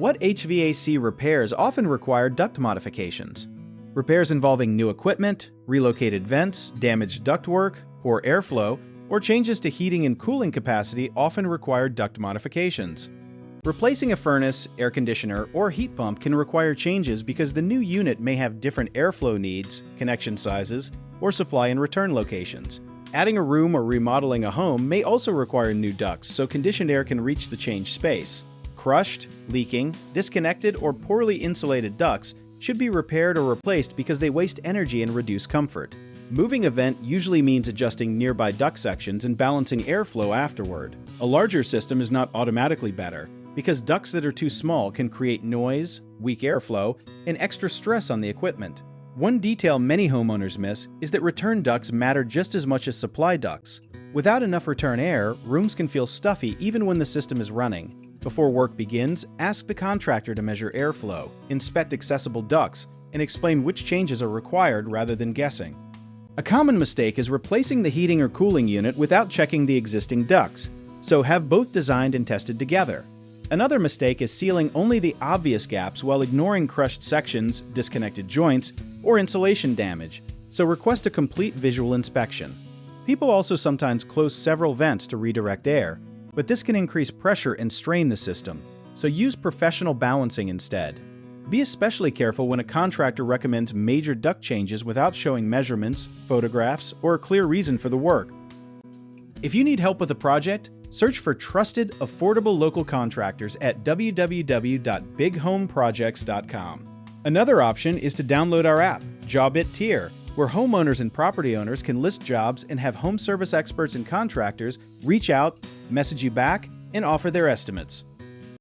What HVAC repairs often require duct modifications? Repairs involving new equipment, relocated vents, damaged ductwork, poor airflow, or changes to heating and cooling capacity often require duct modifications. Replacing a furnace, air conditioner, or heat pump can require changes because the new unit may have different airflow needs, connection sizes, or supply and return locations. Adding a room or remodeling a home may also require new ducts so conditioned air can reach the changed space. Crushed, leaking, disconnected, or poorly insulated ducts should be repaired or replaced because they waste energy and reduce comfort. Moving a vent usually means adjusting nearby duct sections and balancing airflow afterward. A larger system is not automatically better, because ducts that are too small can create noise, weak airflow, and extra stress on the equipment. One detail many homeowners miss is that return ducts matter just as much as supply ducts. Without enough return air, rooms can feel stuffy even when the system is running. Before work begins, ask the contractor to measure airflow, inspect accessible ducts, and explain which changes are required rather than guessing. A common mistake is replacing the heating or cooling unit without checking the existing ducts, so have both designed and tested together. Another mistake is sealing only the obvious gaps while ignoring crushed sections, disconnected joints, or insulation damage, so request a complete visual inspection. People also sometimes close several vents to redirect air, but this can increase pressure and strain the system, so use professional balancing instead. Be especially careful when a contractor recommends major duct changes without showing measurements, photographs, or a clear reason for the work. If you need help with a project, search for trusted, affordable local contractors at www.bighomeprojects.com. Another option is to download our app, Job It Tier, where homeowners and property owners can list jobs and have home service experts and contractors reach out, message you back, and offer their estimates.